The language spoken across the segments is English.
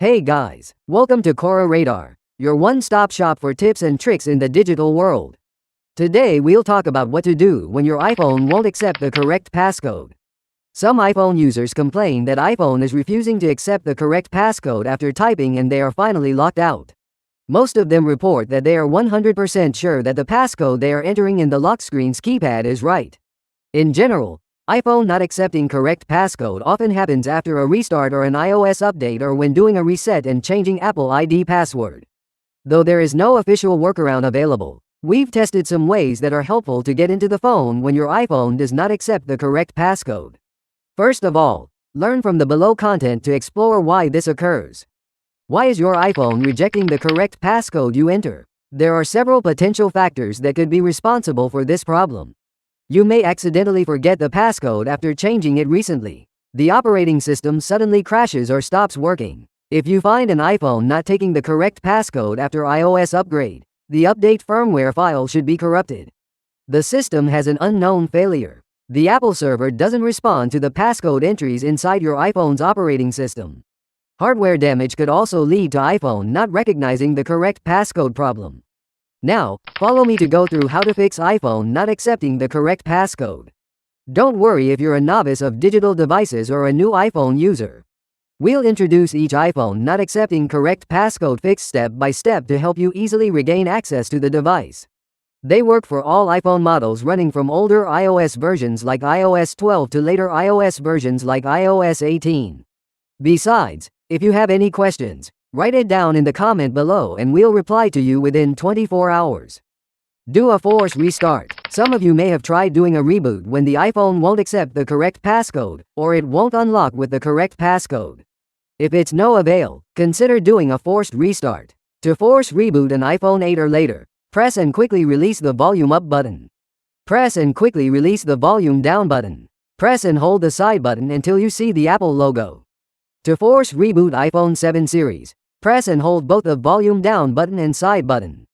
Hey guys, welcome to Cora Radar, your one-stop shop for tips and tricks in the digital world. Today we'll talk about what to do when your iPhone won't accept the correct passcode. Some iPhone users complain that iPhone is refusing to accept the correct passcode after typing and they are finally locked out. Most of them report that they are 100% sure that the passcode they are entering in the lock screen's keypad is right. In general, iPhone not accepting correct passcode often happens after a restart or an iOS update or when doing a reset and changing Apple ID password. Though there is no official workaround available, we've tested some ways that are helpful to get into the phone when your iPhone does not accept the correct passcode. First of all, learn from the below content to explore why this occurs. Why is your iPhone rejecting the correct passcode you enter? There are several potential factors that could be responsible for this problem. You may accidentally forget the passcode after changing it recently. The operating system suddenly crashes or stops working. If you find an iPhone not taking the correct passcode after iOS upgrade, the update firmware file should be corrupted. The system has an unknown failure. The Apple server doesn't respond to the passcode entries inside your iPhone's operating system. Hardware damage could also lead to iPhone not recognizing the correct passcode problem. Now, follow me to go through how to fix iPhone not accepting the correct passcode. Don't worry if you're a novice of digital devices or a new iPhone user. We'll introduce each iPhone not accepting correct passcode fix step by step to help you easily regain access to the device. They work for all iPhone models running from older iOS versions like iOS 12 to later iOS versions like iOS 18. Besides, if you have any questions, write it down in the comment below and we'll reply to you within 24 hours. Do a force restart. Some of you may have tried doing a reboot when the iPhone won't accept the correct passcode, or it won't unlock with the correct passcode. If it's no avail, consider doing a forced restart. To force reboot an iPhone 8 or later, press and quickly release the volume up button. Press and quickly release the volume down button. Press and hold the side button until you see the Apple logo. To force reboot iPhone 7 series, press and hold both the volume down button and side button.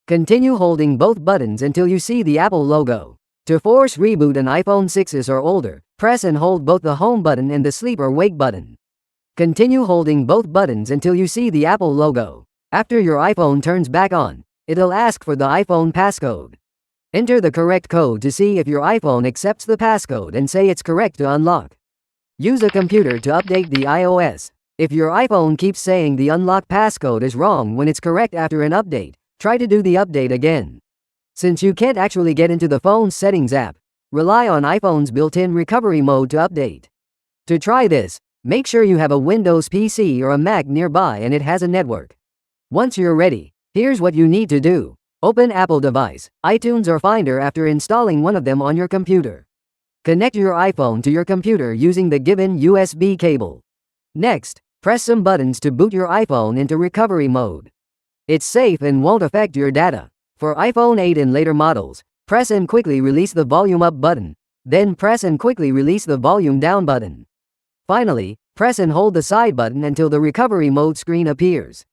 Continue holding both buttons until you see the Apple logo. To force reboot an iPhone 6s or older, press and hold both the home button and the sleep or wake button. Continue holding both buttons until you see the Apple logo. After your iPhone turns back on, it'll ask for the iPhone passcode. Enter the correct code to see if your iPhone accepts the passcode and say it's correct to unlock. Use a computer to update the iOS. If your iPhone keeps saying the unlock passcode is wrong when it's correct after an update, try to do the update again. Since you can't actually get into the phone's settings app, rely on iPhone's built-in recovery mode to update. To try this, make sure you have a Windows PC or a Mac nearby and it has a network. Once you're ready, here's what you need to do. Open Apple device, iTunes or Finder after installing one of them on your computer. Connect your iPhone to your computer using the given USB cable. Next, press some buttons to boot your iPhone into recovery mode. It's safe and won't affect your data. For iPhone 8 and later models, press and quickly release the volume up button. Then press and quickly release the volume down button. Finally, press and hold the side button until the recovery mode screen appears.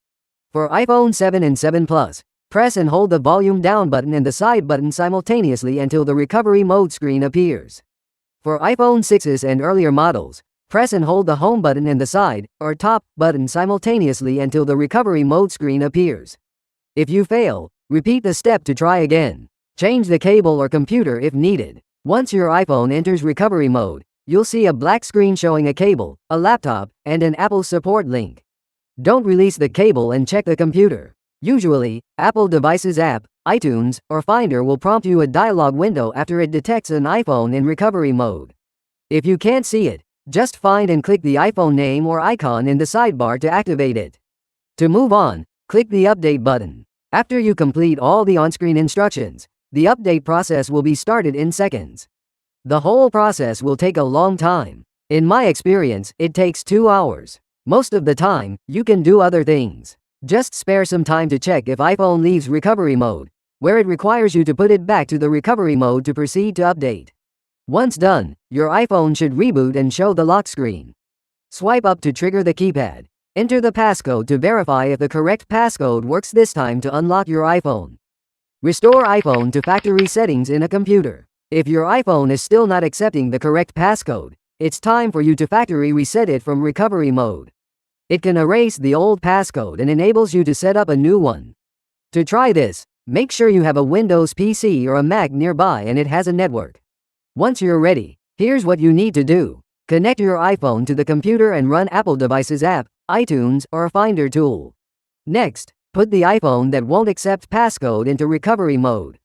For iPhone 7 and 7 Plus, press and hold the volume down button and the side button simultaneously until the recovery mode screen appears. For iPhone 6s and earlier models, press and hold the home button and the side, or top, button simultaneously until the recovery mode screen appears. If you fail, repeat the step to try again. Change the cable or computer if needed. Once your iPhone enters recovery mode, you'll see a black screen showing a cable, a laptop, and an Apple support link. Don't release the cable and check the computer. Usually, Apple Devices app, iTunes, or Finder will prompt you a dialog window after it detects an iPhone in recovery mode. If you can't see it, just find and click the iPhone name or icon in the sidebar to activate it. To move on, click the Update button. After you complete all the on-screen instructions, the update process will be started in seconds. The whole process will take a long time. In my experience, it takes 2 hours. Most of the time, you can do other things. Just spare some time to check if iPhone leaves recovery mode, where it requires you to put it back to the recovery mode to proceed to update. Once done, your iPhone should reboot and show the lock screen. Swipe up to trigger the keypad. Enter the passcode to verify if the correct passcode works this time to unlock your iPhone. Restore iPhone to factory settings in a computer. If your iPhone is still not accepting the correct passcode, it's time for you to factory reset it from recovery mode. It can erase the old passcode and enables you to set up a new one. To try this, make sure you have a Windows PC or a Mac nearby and it has a network. Once you're ready, here's what you need to do. Connect your iPhone to the computer and run Apple Devices app, iTunes, or a Finder tool. Next, put the iPhone that won't accept passcode into recovery mode.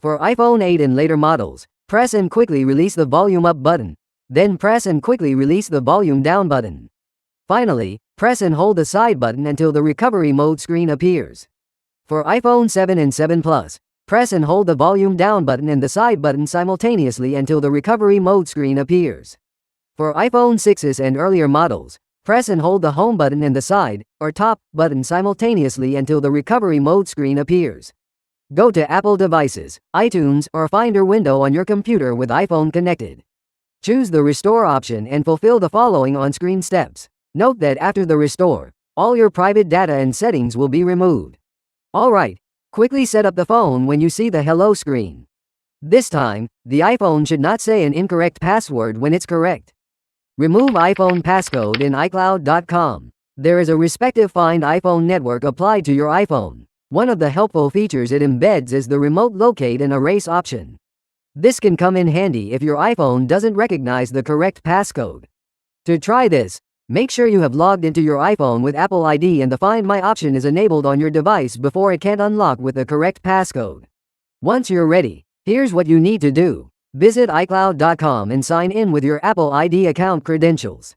For iPhone 8 and later models, press and quickly release the volume up button. Then press and quickly release the volume down button. Finally, press and hold the side button until the recovery mode screen appears. For iPhone 7 and 7 Plus, press and hold the volume down button and the side button simultaneously until the recovery mode screen appears. For iPhone 6s and earlier models, press and hold the home button and the side, or top, button simultaneously until the recovery mode screen appears. Go to Apple Devices, iTunes, or Finder window on your computer with iPhone connected. Choose the Restore option and fulfill the following on-screen steps. Note that after the restore, all your private data and settings will be removed. Alright, quickly set up the phone when you see the hello screen. This time, the iPhone should not say an incorrect password when it's correct. Remove iPhone passcode in iCloud.com. There is a respective Find iPhone network applied to your iPhone. One of the helpful features it embeds is the Remote Locate and Erase option. This can come in handy if your iPhone doesn't recognize the correct passcode. To try this, make sure you have logged into your iPhone with Apple ID and the Find My option is enabled on your device before it can unlock with the correct passcode. Once you're ready, here's what you need to do. Visit iCloud.com and sign in with your Apple ID account credentials.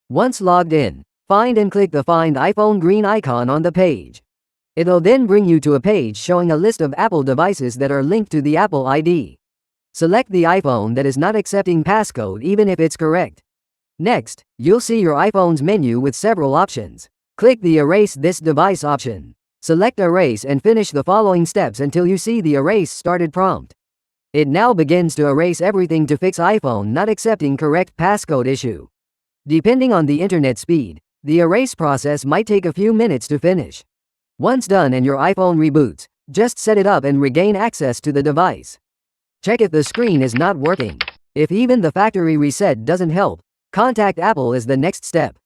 Once logged in, find and click the Find iPhone green icon on the page. It'll then bring you to a page showing a list of Apple devices that are linked to the Apple ID. Select the iPhone that is not accepting passcode even if it's correct. Next, you'll see your iPhone's menu with several options. Click the Erase this device option. Select Erase and finish the following steps until you see the Erase started prompt. It now begins to erase everything to fix iPhone not accepting correct passcode issue. Depending on the internet speed, the erase process might take a few minutes to finish. Once done and your iPhone reboots, just set it up and regain access to the device. Check if the screen is not working. If even the factory reset doesn't help, contact Apple as the next step.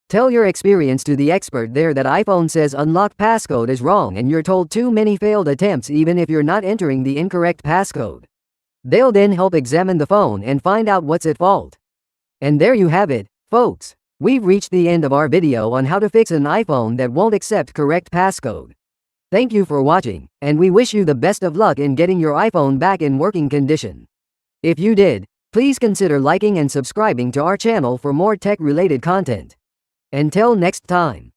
Tell your experience to the expert there that iPhone says unlock passcode is wrong and you're told too many failed attempts even if you're not entering the incorrect passcode. They'll then help examine the phone and find out what's at fault. And there you have it, folks. We've reached the end of our video on how to fix an iPhone that won't accept correct passcode. Thank you for watching, and we wish you the best of luck in getting your iPhone back in working condition. If you did, please consider liking and subscribing to our channel for more tech-related content. Until next time.